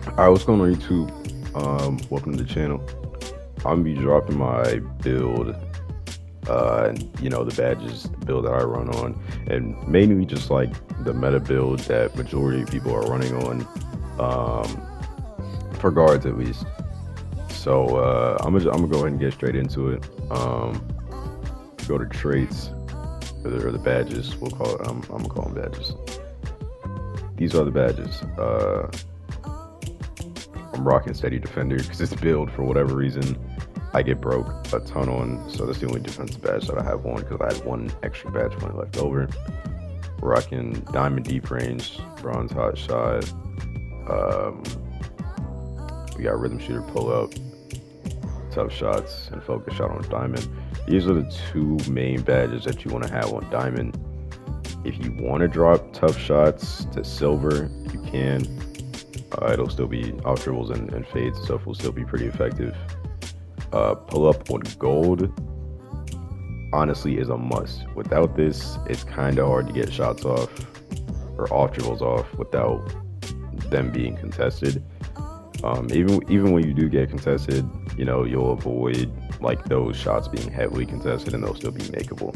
Alright, what's going on YouTube? Welcome to the channel. I'm gonna be dropping my build, and the badges build that I run on, and mainly just like the meta build that majority of people are running on, for guards at least. So I'm gonna go ahead and get straight into it. Go to traits or the badges. We'll call it. I'm gonna call them badges. These are the badges. I'm rocking Steady Defender because this build, for whatever reason, I get broke a ton on. So that's the only defensive badge that I have on because I had one extra badge point left over. Rocking Diamond Deep Range, Bronze Hot Shot. We got Rhythm Shooter Pull Up, Tough Shots, and Focus Shot on Diamond. These are the two main badges that you want to have on Diamond. If you want to drop Tough Shots to Silver, you can. It'll still be off dribbles and fades and stuff will still be pretty effective. Pull up on Gold, honestly, is a must. Without this, it's kind of hard to get shots off or off dribbles off without them being contested. Even when you do get contested, you'll avoid like those shots being heavily contested and they'll still be makeable.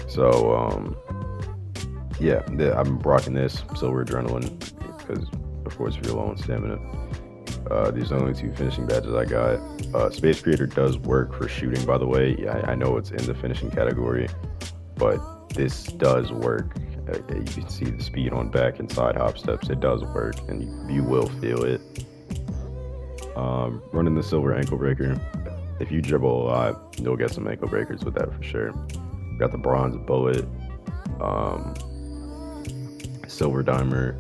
So yeah, I'm rocking this Silver Adrenaline because, of course, if you're low on stamina. These are the only two finishing badges I got. Space Creator does work for shooting, by the way. I know it's in the finishing category, but this does work. You can see the speed on back and side hop steps. It does work, and you will feel it. Running the Silver Ankle Breaker. If you dribble a lot, you'll get some ankle breakers with that for sure. Got the Bronze Bullet, Silver Dimer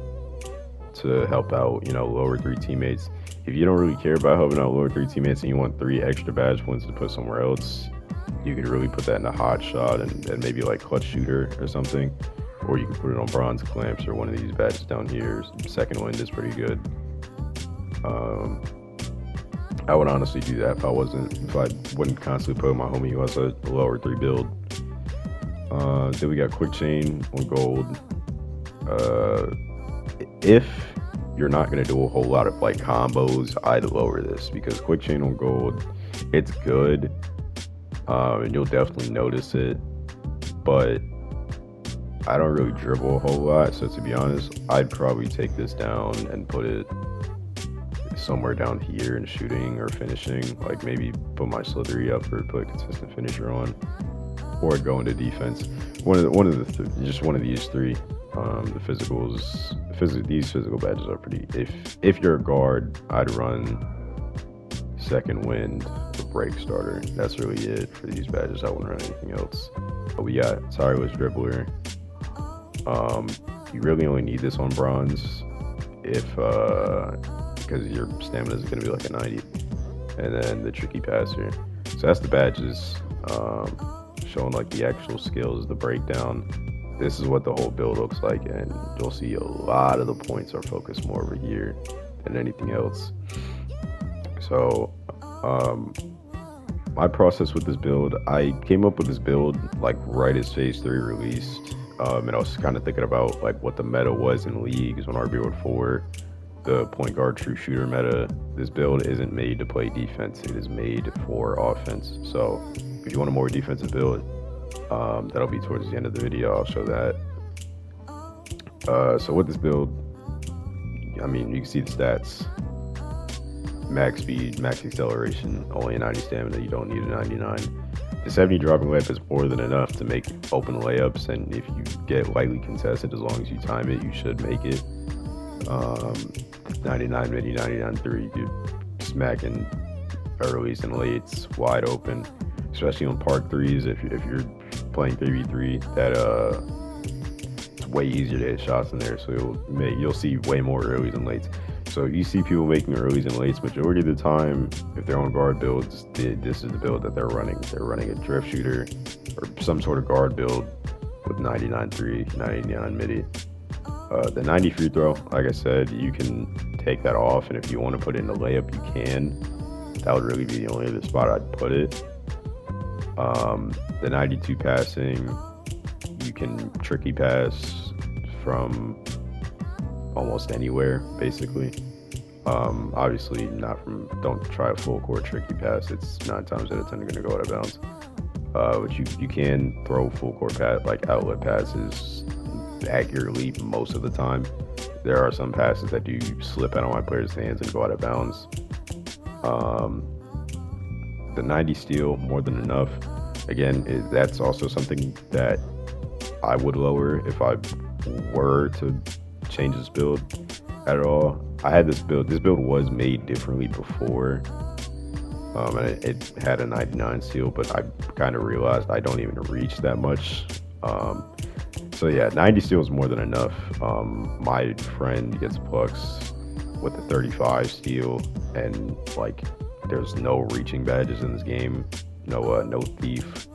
to help out, lower three teammates. If you don't really care about helping out lower three teammates and you want 3 extra badge points to put somewhere else, you could really put that in a hot shot and maybe like clutch shooter or something. Or you can put it on Bronze Clamps or one of these badges down here. Second Wind is pretty good. I would honestly do that if I wouldn't constantly put my homie who has a lower 3 build. Then we got Quick Chain on Gold. If you're not going to do a whole lot of like combos, I'd lower this because Quick Chain on Gold, it's good, and you'll definitely notice it, but I don't really dribble a whole lot, so to be honest, I'd probably take this down and put it somewhere down here in shooting or finishing, like maybe put my Slithery up or put consistent finisher on, or I'd go into defense. Just one of these 3. The physicals, these physical badges are pretty. If you're a guard, I'd run Second Wind or Break Starter. That's really it for these badges. I wouldn't run anything else. But we got Tireless Dribbler. You really only need this on Bronze because your stamina is going to be like a 90. And then the Tricky Passer. So that's the badges, showing like the actual skills, the breakdown. This is what the whole build looks like, and you'll see a lot of the points are focused more over here than anything else. So my process with this build, I came up with this build like right as Phase 3 released, and I was kind of thinking about like what the meta was in leagues when RB 4, the point guard true shooter meta. This build isn't made to play defense, it is made for offense. So if you want a more defensive build, that'll be towards the end of the video. I'll show that. So with this build, I mean, you can see the stats. Max speed, max acceleration, only a 90 stamina. You don't need a 99. The 70 dropping layup is more than enough to make open layups, and if you get lightly contested, as long as you time it, you should make it. 99 midi, 99 3, you're smacking earlys and lates wide open, especially on park 3s. If you're playing 3v3, that it's way easier to hit shots in there, so you'll see way more earlys and lates. So you see people making earlys and lates majority of the time. If they're on guard builds, this is the build that they're running. They're running a drift shooter or some sort of guard build with 99 3, 99 midi. The 90 free throw, like I said, you can take that off, and if you want to put it in a layup, you can. That would really be the only other spot I'd put it. The 92 passing, you can tricky pass from almost anywhere, basically. Obviously, don't try a full court tricky pass. It's 9 times out of 10 going to go out of bounds. But you can throw full court like outlet passes accurately most of the time. There are some passes that do slip out of my players' hands and go out of bounds. The 90 steal, more than enough. Again, that's also something that I would lower if I were to change this build at all. I had this build. This build was made differently before, and it had a 99 steal, but I kind of realized I don't even reach that much. So yeah, 90 steal is more than enough. My friend gets plucks with a 35 steal, and like there's no reaching badges in this game, no thief.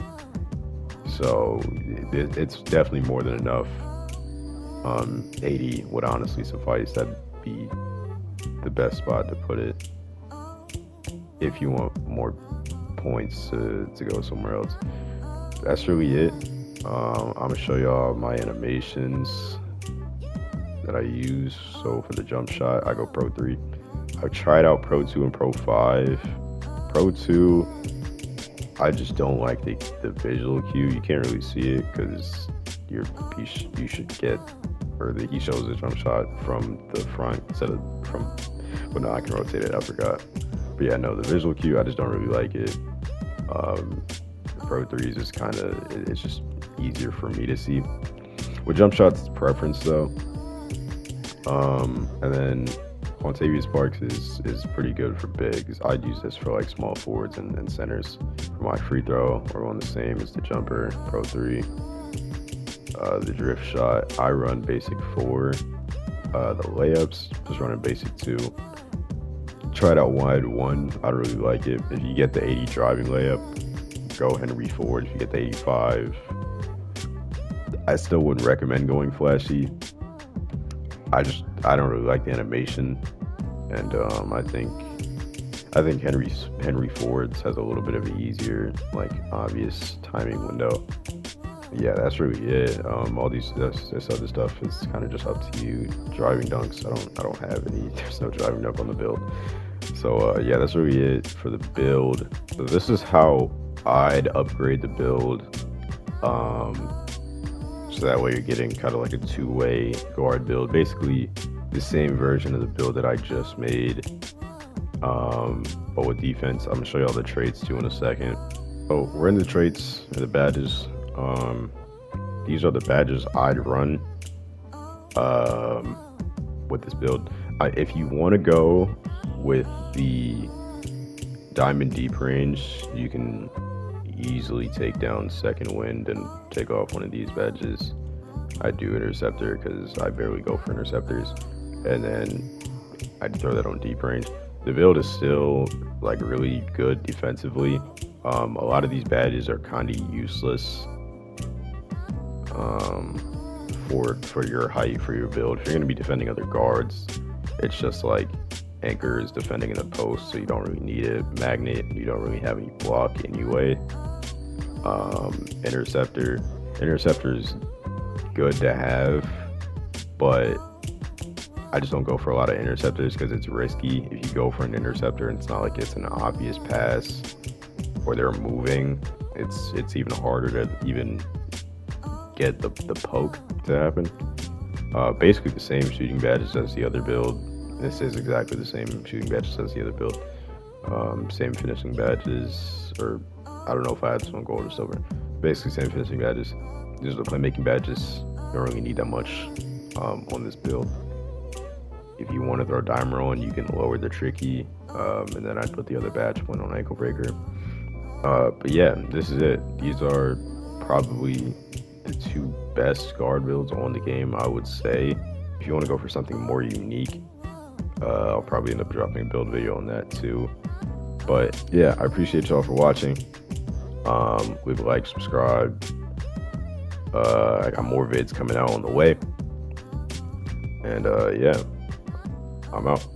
So it's definitely more than enough. 80 would honestly suffice. That'd be the best spot to put it if you want more points to go somewhere else. That's really it. I'm gonna show y'all my animations that I use. So for the jump shot, I go Pro 3. I've tried out Pro 2 and Pro 5. Pro 2, I just don't like the visual cue. You can't really see it because you should get, or he shows the jump shot from the front instead of from, but no, I can rotate it, I forgot. But yeah, no, the visual cue, I just don't really like it. Pro 3 is just kind of, it's just easier for me to see. With jump shots, it's preference though. And then Quantavious Sparks is pretty good for bigs. I'd use this for like small forwards and centers. For my free throw, we're on the same as the jumper, Pro 3. The drift shot, I run basic 4. The layups, just running basic 2. Tried out wide 1, I really like it. If you get the 80 driving layup, go Henry forward. If you get the 85, I still wouldn't recommend going flashy. I don't really like the animation, and I think Henry Fords has a little bit of an easier, like, obvious timing window. Yeah, that's really it. All this other stuff is kind of just up to you. Driving dunks, I don't have any. There's no driving dunk on the build. So yeah, that's really it for the build. So this is how I'd upgrade the build. So that way you're getting kind of like a two-way guard build, basically the same version of the build that I just made, but with defense. I'm gonna show you all the traits too in a second. Oh, we're in the traits and the badges. These are the badges I'd run with this build. If you want to go with the diamond deep range, you can easily take down second wind and take off one of these badges. I do interceptor because I barely go for interceptors, and then I'd throw that on deep range. The build is still like really good defensively. A lot of these badges are kind of useless for your height, for your build. If you're going to be defending other guards, it's just like anchor is defending in the post, so you don't really need it. Magnet, you don't really have any block anyway. Interceptor is good to have, but I just don't go for a lot of interceptors because it's risky. If you go for an interceptor and it's not like it's an obvious pass or they're moving, it's even harder to even get the poke to happen. Basically the same shooting badges as the other build. This is exactly the same shooting badges as the other build. Same finishing badges, or I don't know if I had some gold or silver. Basically same finishing badges. These are the playmaking badges. You don't really need that much on this build. If you want to throw dimer on, you can lower the tricky, and then I'd put the other badge one on ankle breaker. But yeah, this is it. These are probably the two best guard builds on the game, I would say. If you want to go for something more unique, I'll probably end up dropping a build video on that too. But yeah, I appreciate y'all for watching. Leave a like, subscribe. I got more vids coming out on the way. And yeah, I'm out.